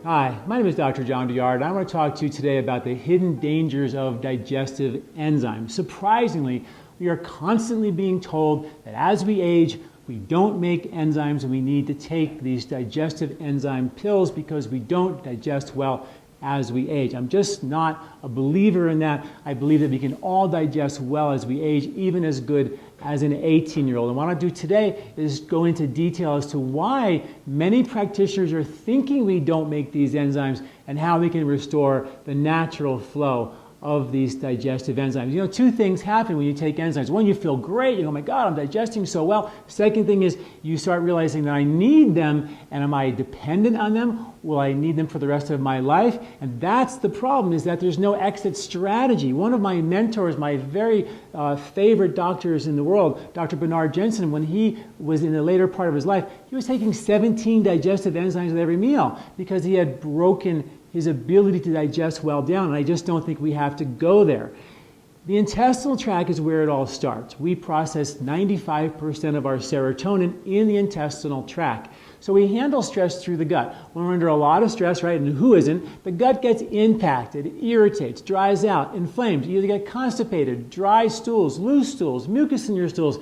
Hi, my name is Dr. John Douillard, and I want to talk to you today about the hidden dangers of digestive enzymes. Surprisingly, we are constantly being told that as we age, we don't make enzymes and we need to take these digestive enzyme pills because we don't digest well as we age. I'm just not a believer in that. I believe that we can all digest well as we age, even as good as an 18-year-old. And what I want to do today is go into detail as to why many practitioners are thinking we don't make these enzymes and how we can restore the natural flow of these digestive enzymes. You know, two things happen when you take enzymes. One, you feel great. You go, oh my God, I'm digesting so well. Second thing is you start realizing that I need them, and am I dependent on them? Will I need them for the rest of my life? And that's the problem, is that there's no exit strategy. One of my mentors, my very favorite doctors in the world, Dr. Bernard Jensen, when he was in the later part of his life, he was taking 17 digestive enzymes with every meal because he had broken his ability to digest well down, and I just don't think we have to go there. The intestinal tract is where it all starts. We process 95% of our serotonin in the intestinal tract. So we handle stress through the gut. When we're under a lot of stress, right, and who isn't, the gut gets impacted, it irritates, dries out, inflames. You either get constipated, dry stools, loose stools, mucus in your stools.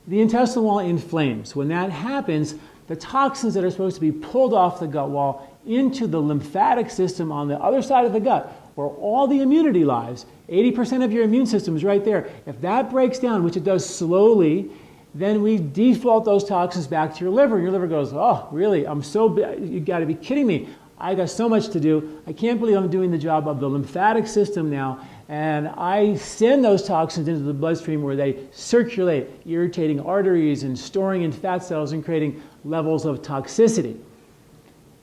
The intestinal wall inflames. When that happens, the toxins that are supposed to be pulled off the gut wall into the lymphatic system on the other side of the gut, where all the immunity lies, 80% of your immune system is right there. If that breaks down, which it does slowly, then we default those toxins back to your liver. And your liver goes, oh, really? You got to be kidding me. I got so much to do. I can't believe I'm doing the job of the lymphatic system now. And I send those toxins into the bloodstream where they circulate, irritating arteries and storing in fat cells and creating levels of toxicity.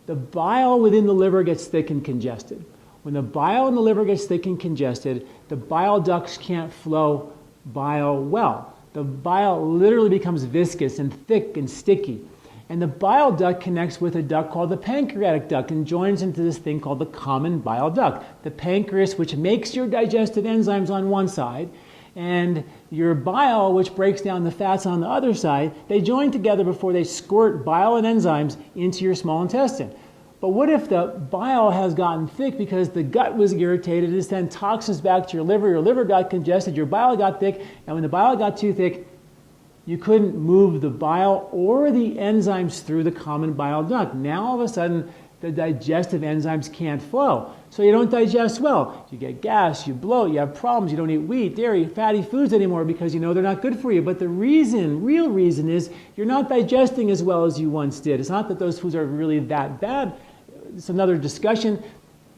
The bile within the liver gets thick and congested. When the bile in the liver gets thick and congested, the bile ducts can't flow bile well. The bile literally becomes viscous and thick and sticky. And the bile duct connects with a duct called the pancreatic duct and joins into this thing called the common bile duct. The pancreas, which makes your digestive enzymes on one side, and your bile, which breaks down the fats on the other side, they join together before they squirt bile and enzymes into your small intestine. But what if the bile has gotten thick because the gut was irritated, it sent toxins back to your liver got congested, your bile got thick, and when the bile got too thick, you couldn't move the bile or the enzymes through the common bile duct. Now all of a sudden, the digestive enzymes can't flow. So you don't digest well. You get gas, you bloat, you have problems, you don't eat wheat, dairy, fatty foods anymore because you know they're not good for you. But the real reason is you're not digesting as well as you once did. It's not that those foods are really that bad. It's another discussion.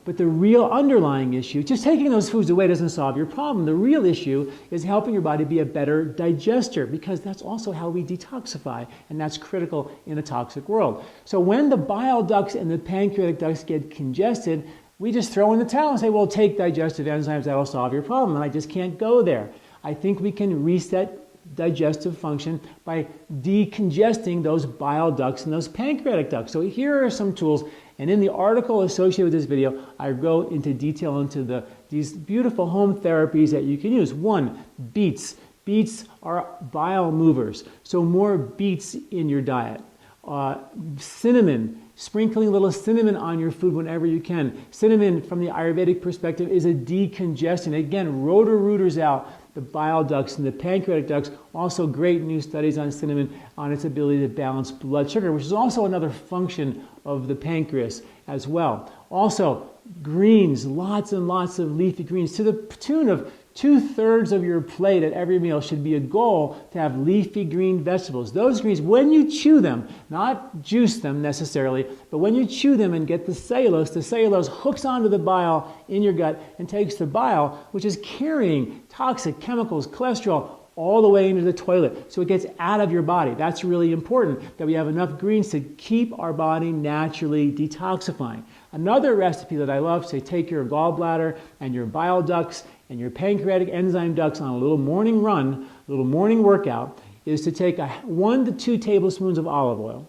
But the real underlying issue, just taking those foods away doesn't solve your problem. The real issue is helping your body be a better digester, because that's also how we detoxify, and that's critical in a toxic world. So when the bile ducts and the pancreatic ducts get congested, we just throw in the towel and say, well, take digestive enzymes, that'll solve your problem. And I just can't go there. I think we can reset digestive function by decongesting those bile ducts and those pancreatic ducts. So here are some tools. And in the article associated with this video, I go into detail into these beautiful home therapies that you can use. One, beets. Beets are bile movers, so more beets in your diet. Cinnamon, sprinkling a little cinnamon on your food whenever you can. Cinnamon, from the Ayurvedic perspective, is a decongestant. Again, rooters out the bile ducts and the pancreatic ducts. Also great new studies on cinnamon, on its ability to balance blood sugar, which is also another function of the pancreas as well. Also, greens, lots and lots of leafy greens, to the tune of 2/3 of your plate at every meal should be a goal to have leafy green vegetables. Those greens, when you chew them, not juice them necessarily, but when you chew them and get the cellulose hooks onto the bile in your gut and takes the bile, which is carrying toxic chemicals, cholesterol, all the way into the toilet. So it gets out of your body. That's really important, that we have enough greens to keep our body naturally detoxifying. Another recipe that I love, say take your gallbladder and your bile ducts and your pancreatic enzyme ducts on a little morning run, a little morning workout, is to take 1 to 2 tablespoons of olive oil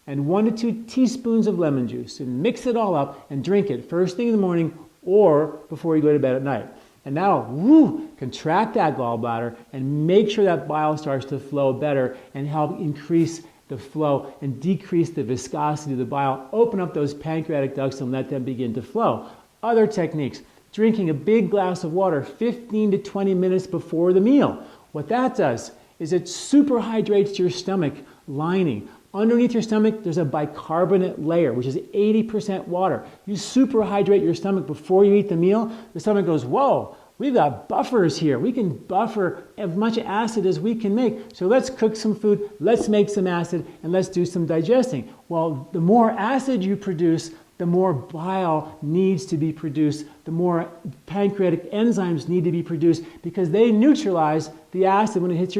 and 1 to 2 teaspoons of lemon juice and mix it all up and drink it first thing in the morning or before you go to bed at night. And that'll contract that gallbladder and make sure that bile starts to flow better and help increase the flow and decrease the viscosity of the bile, open up those pancreatic ducts and let them begin to flow. Other techniques, drinking a big glass of water 15 to 20 minutes before the meal. What that does is it superhydrates your stomach lining. Underneath your stomach, there's a bicarbonate layer, which is 80% water. You superhydrate your stomach before you eat the meal, the stomach goes, whoa, we've got buffers here. We can buffer as much acid as we can make. So let's cook some food, let's make some acid, and let's do some digesting. Well, the more acid you produce, the more bile needs to be produced, the more pancreatic enzymes need to be produced because they neutralize the acid when it hits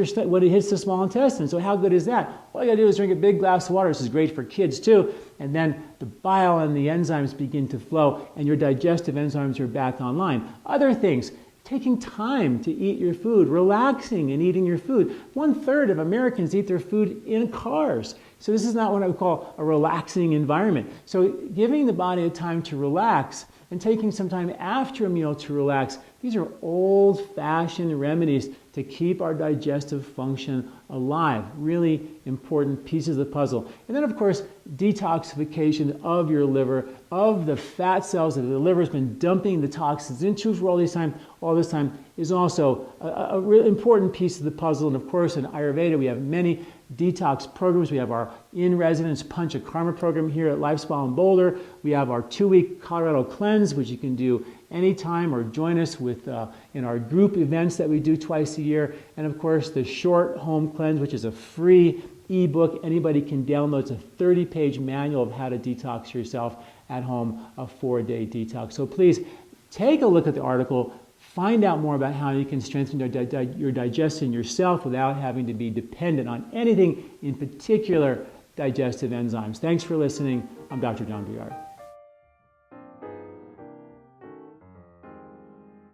the small intestine. So how good is that? All you gotta do is drink a big glass of water. This is great for kids too. And then the bile and the enzymes begin to flow and your digestive enzymes are back online. Other things, taking time to eat your food, relaxing and eating your food. 1/3 of Americans eat their food in cars. So this is not what I would call a relaxing environment. So giving the body a time to relax and taking some time after a meal to relax, these are old-fashioned remedies to keep our digestive function alive. Really important pieces of the puzzle. And then, of course, detoxification of your liver, of the fat cells that the liver has been dumping the toxins into for all this time is also a really important piece of the puzzle. And of course, in Ayurveda, we have many detox programs. We have our in-residence Pancha Karma program here at LifeSpa in Boulder. We have our 2-week Colorado cleanse, which you can do anytime or join us with in our group events that we do twice a year. And of course, the short home cleanse, which is a free ebook anybody can download. It's a 30-page manual of how to detox yourself at home, a 4-day detox. So please take a look at the article. Find out more about how you can strengthen your digestion yourself without having to be dependent on anything, in particular digestive enzymes. Thanks for listening. I'm Dr. John Douillard.